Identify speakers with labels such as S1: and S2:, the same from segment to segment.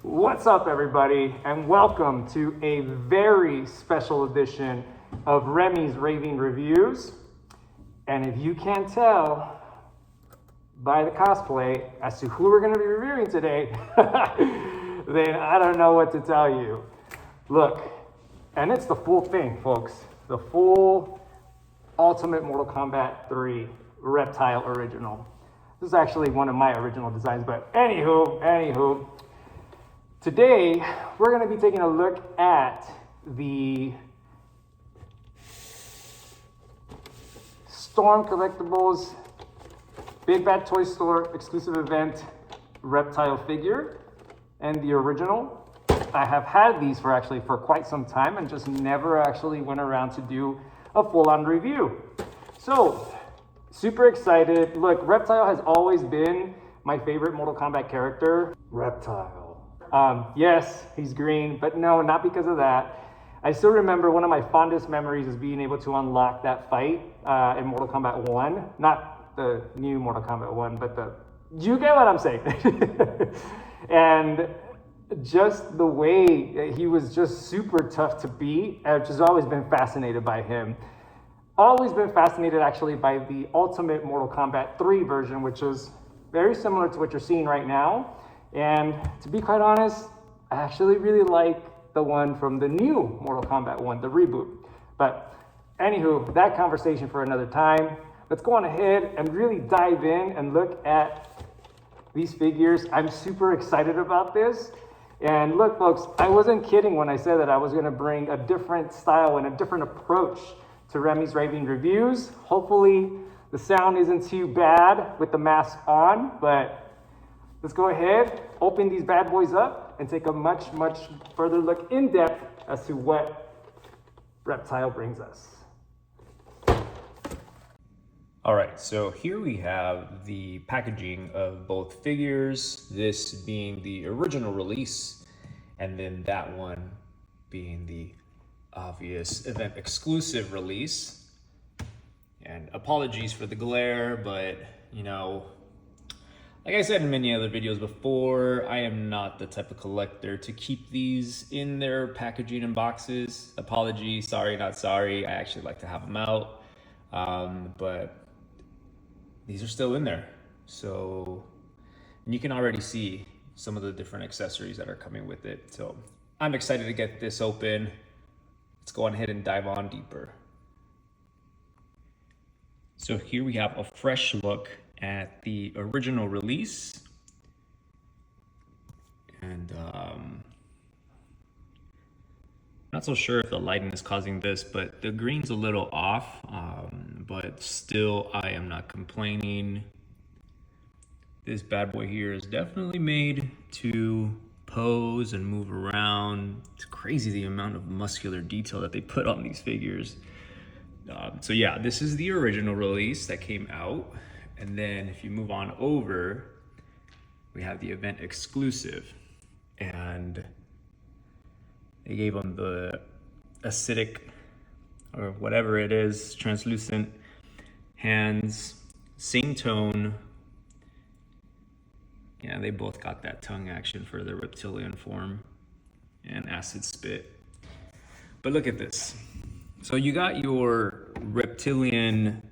S1: What's up, everybody, and welcome to a very special edition of Remi's Raving Reviews. And if you can't tell by the cosplay as to who we're going to be reviewing today, then I don't know what to tell you. Look, and it's the full thing, folks. The full Ultimate Mortal Kombat 3 Reptile original. This is actually one of my original designs, but anywho. Today, we're going to be taking a look at the Storm Collectibles Big Bad Toy Store exclusive event Reptile figure and the original. I have had these for quite some time and just never actually went around to do a full-on review. So, super excited. Look, Reptile has always been my favorite Mortal Kombat character. Reptile. Yes, he's green, but no, not because of that. I still remember one of my fondest memories is being able to unlock that fight in Mortal Kombat 1. Not the new Mortal Kombat 1, but you get what I'm saying. And just the way he was just super tough to beat. I've just always been fascinated by him. Always been fascinated actually by the Ultimate Mortal Kombat 3 version, which is very similar to what you're seeing right now. And to be quite honest, I actually really like the one from the new Mortal Kombat 1, the reboot. But anywho, that conversation for another time. Let's go on ahead and really dive in and look at these figures. I'm super excited about this. And look, folks, I wasn't kidding when I said that I was going to bring a different style and a different approach to Remi's Raving Reviews. Hopefully the sound isn't too bad with the mask on, but let's go ahead, open these bad boys up, and take a much further look in depth as to what Reptile brings us.
S2: All right, so here we have the packaging of both figures, this being the original release, and then that one being the obvious event exclusive release. And apologies for the glare, but you know, like I said in many other videos before, I am not the type of collector to keep these in their packaging and boxes. Apologies, sorry, not sorry. I actually like to have them out, but these are still in there. So, and you can already see some of the different accessories that are coming with it. So I'm excited to get this open. Let's go on ahead and dive on deeper. So here we have a fresh look at the original release, and not so sure if the lighting is causing this, but the green's a little off, but still I am not complaining. This bad boy here is definitely made to pose and move around. It's crazy the amount of muscular detail that they put on these figures. So yeah, this is the original release that came out. And then if you move on over, we have the event exclusive. And they gave them the acidic, or whatever it is, translucent hands, same tone. Yeah, they both got that tongue action for the reptilian form and acid spit. But look at this. So you got your reptilian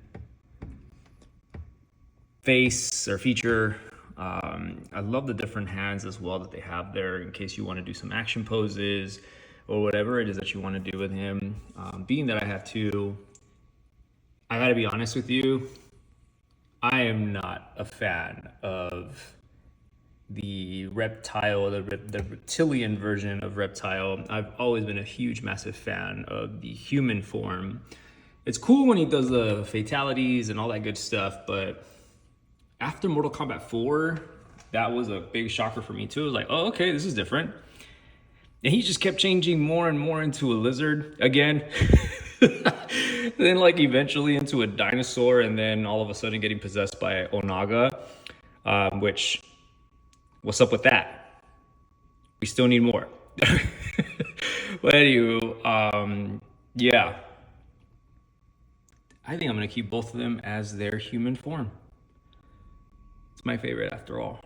S2: face or feature. I love the different hands as well that they have there in case you want to do some action poses or whatever it is that you want to do with him. Being that I have two, I gotta be honest with you, I am not a fan of the reptile, the reptilian version of Reptile. I've always been a huge, massive fan of the human form. It's cool when he does the fatalities and all that good stuff, but after Mortal Kombat 4, that was a big shocker for me too. It was like, oh, okay, this is different. And he just kept changing more and more into a lizard again. Then like eventually into a dinosaur, and then all of a sudden getting possessed by Onaga, which, what's up with that? We still need more. But anywho, yeah. I think I'm gonna keep both of them as their human form. It's my favorite after all.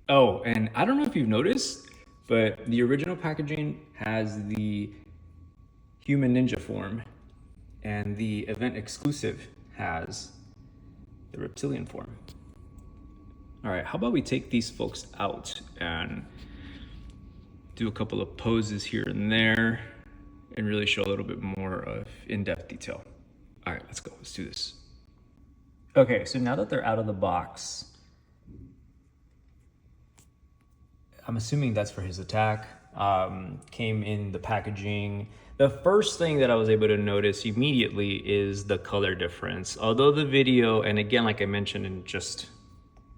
S2: Oh, and I don't know if you've noticed, But the original packaging has the human ninja form, and the event exclusive has the reptilian form. All right, how about we take these folks out and do a couple of poses here and there and really show a little bit more of in-depth detail. All right, let's go, let's do this. Okay, so now that they're out of the box, I'm assuming that's for his attack. Came in the packaging. The first thing that I was able to notice immediately is the color difference. Although the video, and again, like I mentioned in just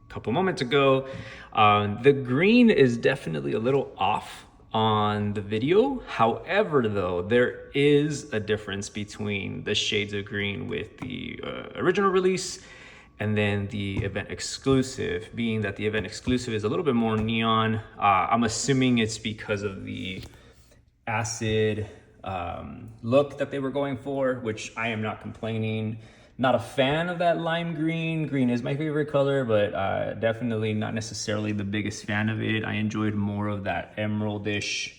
S2: a couple moments ago, the green is definitely a little off on the video. However, though, there is a difference between the shades of green with the original release and then the event exclusive, being that the event exclusive is a little bit more neon. I'm assuming it's because of the acid look that they were going for, which I am not complaining. Not a fan of that lime green. Green is my favorite color, but definitely not necessarily the biggest fan of it. I enjoyed more of that emeraldish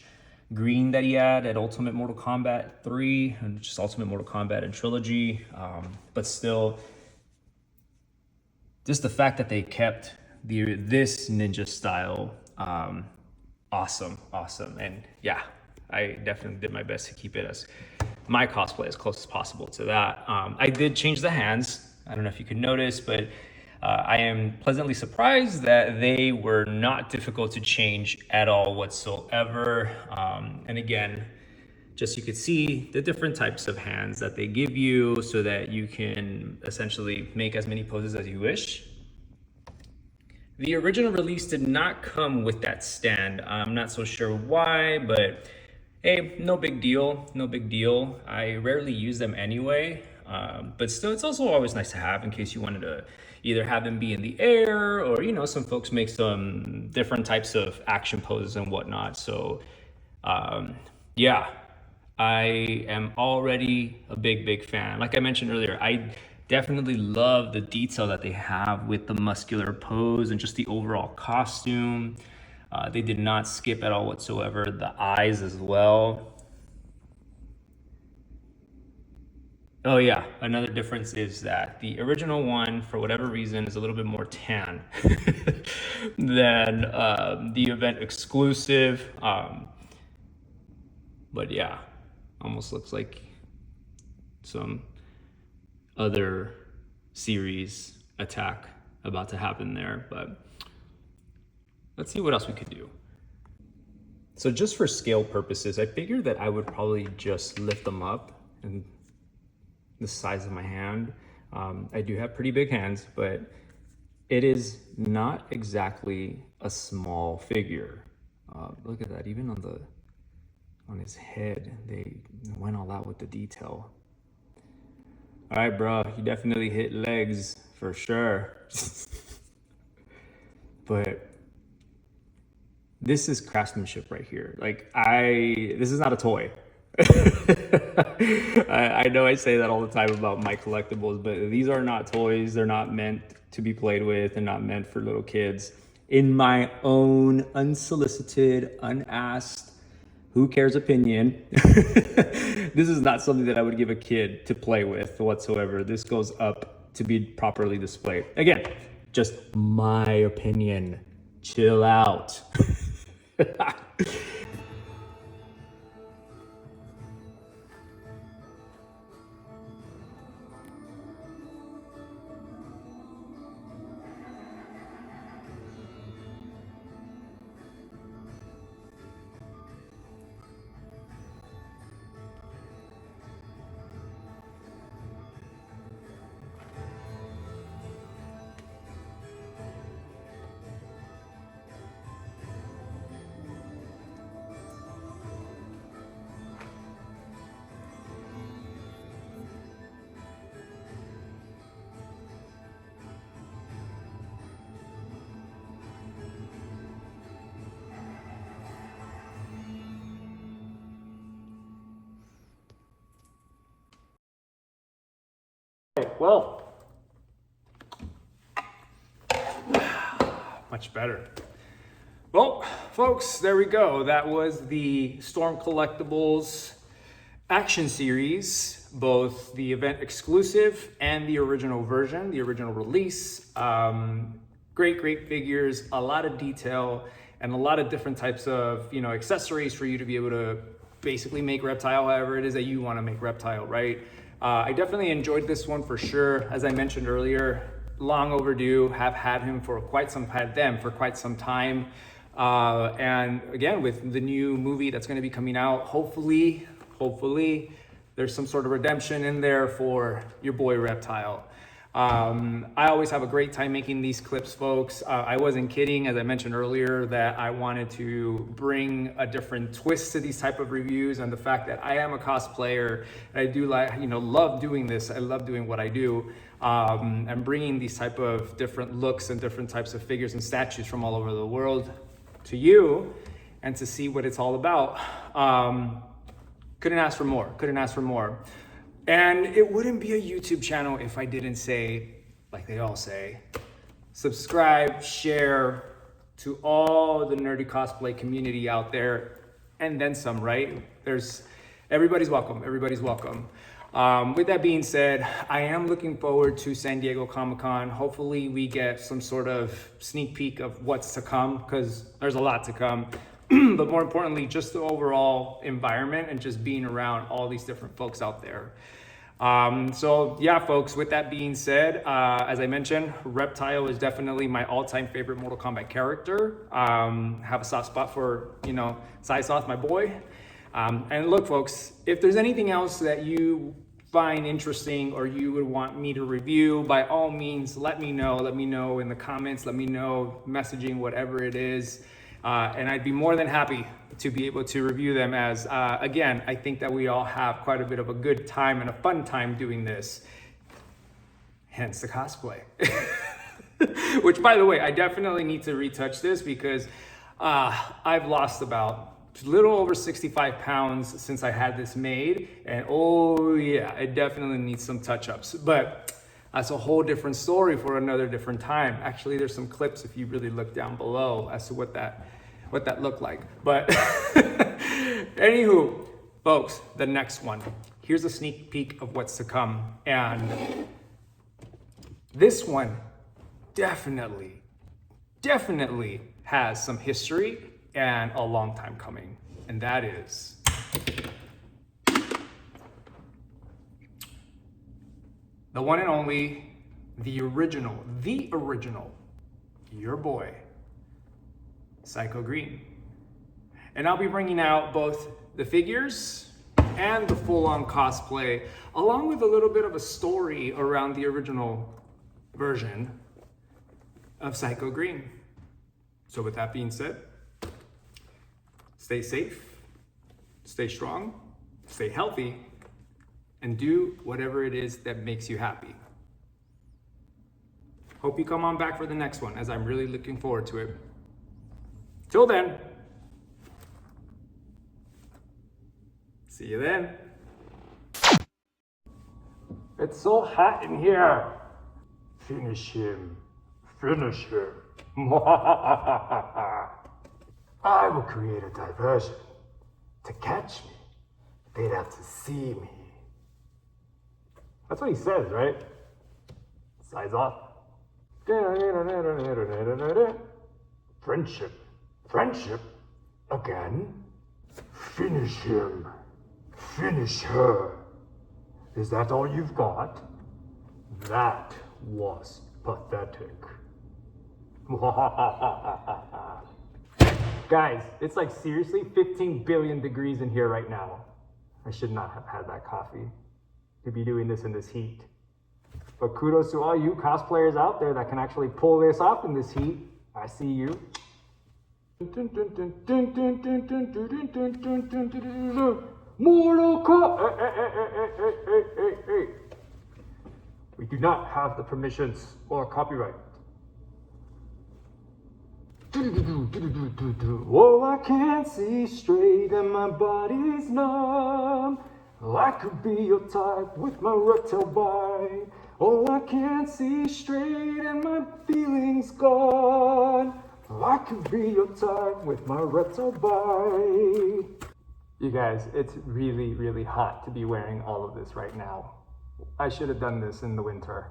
S2: green that he had at Ultimate Mortal Kombat 3, and just Ultimate Mortal Kombat and Trilogy. But still, just the fact that they kept this ninja style, awesome. And yeah, I definitely did my best to keep it as my cosplay as close as possible to that. I did change the hands. I don't know if you could notice, but I am pleasantly surprised that they were not difficult to change at all whatsoever. And again, just you could see the different types of hands that they give you so that you can essentially make as many poses as you wish. The original release did not come with that stand. I'm not so sure why, but hey, no big deal, no big deal. I rarely use them anyway, but still, it's also always nice to have in case you wanted to either have them be in the air or, you know, some folks make some different types of action poses and whatnot. So yeah, I am already a big fan. Like I mentioned earlier, I definitely love the detail that they have with the muscular pose and just the overall costume. They did not skip at all whatsoever. The eyes as well. Oh yeah, another difference is that the original one, for whatever reason, is a little bit more tan than the event exclusive. But yeah, almost looks like some other series attack about to happen there, but let's see what else we could do. So just for scale purposes, I figured that I would probably just lift them up and the size of my hand. I do have pretty big hands, but it is not exactly a small figure. Look at that, even on his head, they went all out with the detail. All right, bro, you definitely hit legs for sure. But this is craftsmanship right here. Like this is not a toy. I know I say that all the time about my collectibles, but these are not toys. They're not meant to be played with and not meant for little kids. In my own unsolicited, unasked, who cares opinion, this is not something that I would give a kid to play with whatsoever. This goes up to be properly displayed. Again, just my opinion. Chill out.
S1: Well,
S2: Much better.
S1: Well, folks, there we go. That was the Storm Collectibles Action Series, both the event exclusive and the original version, the original release. Great figures, a lot of detail, and a lot of different types of, accessories for you to be able to basically make Reptile however it is that you want to make Reptile, right? I definitely enjoyed this one for sure. As I mentioned earlier, long overdue, have had them for quite some time. And again, with the new movie that's going to be coming out, hopefully there's some sort of redemption in there for your boy Reptile. I always have a great time making these clips, folks. I wasn't kidding, as I mentioned earlier, that I wanted to bring a different twist to these type of reviews, and the fact that I am a cosplayer, I do love doing this. I love doing what I do, and bringing these type of different looks and different types of figures and statues from all over the world to you, and to see what it's all about. Couldn't ask for more. And it wouldn't be a YouTube channel if I didn't say, like they all say, subscribe, share to all the nerdy cosplay community out there, and then some, right? Everybody's welcome. With that being said, I am looking forward to San Diego Comic-Con. Hopefully we get some sort of sneak peek of what's to come, because there's a lot to come. But more importantly, just the overall environment and just being around all these different folks out there. So yeah, folks, with that being said, as I mentioned, Reptile is definitely my all-time favorite Mortal Kombat character. Have a soft spot for, Zyzoth, my boy. And look, folks, if there's anything else that you find interesting or you would want me to review, by all means, let me know. Let me know in the comments. Let me know messaging, whatever it is. And I'd be more than happy to be able to review them, as, again, I think that we all have quite a bit of a good time and a fun time doing this. Hence the cosplay. Which, by the way, I definitely need to retouch this, because I've lost about a little over 65 pounds since I had this made. And oh yeah, it definitely needs some touch-ups. But that's a whole different story for another different time. Actually, there's some clips if you really look down below as to what that looked like. But anywho, folks, the next one. Here's a sneak peek of what's to come. And this one definitely has some history and a long time coming. And that is the one and only, the original, your boy, Psycho Green. And I'll be bringing out both the figures and the full-on cosplay, along with a little bit of a story around the original version of Psycho Green. So with that being said, stay safe, stay strong, stay healthy, and do whatever it is that makes you happy. Hope you come on back for the next one, as I'm really looking forward to it. Till then, see you then. It's so hot in here. Finish him. I will create a diversion. To catch me, they'd have to see me. That's what he says, right? Zyzoth. Friendship? Again? Finish him. Finish her. Is that all you've got? That was pathetic. Guys, it's like seriously 15 billion degrees in here right now. I should not have had that coffee to be doing this in this heat. But kudos to all you cosplayers out there that can actually pull this off in this heat. I see you. Mortal Kombat! Hey. We do not have the permissions or copyright. Oh, I can't see straight and my body's numb. I could be your type with my reptile bite. Oh, I can't see straight and my feelings gone. I could be your time with my reptile bite. You guys, it's really, really hot to be wearing all of this right now. I should have done this in the winter.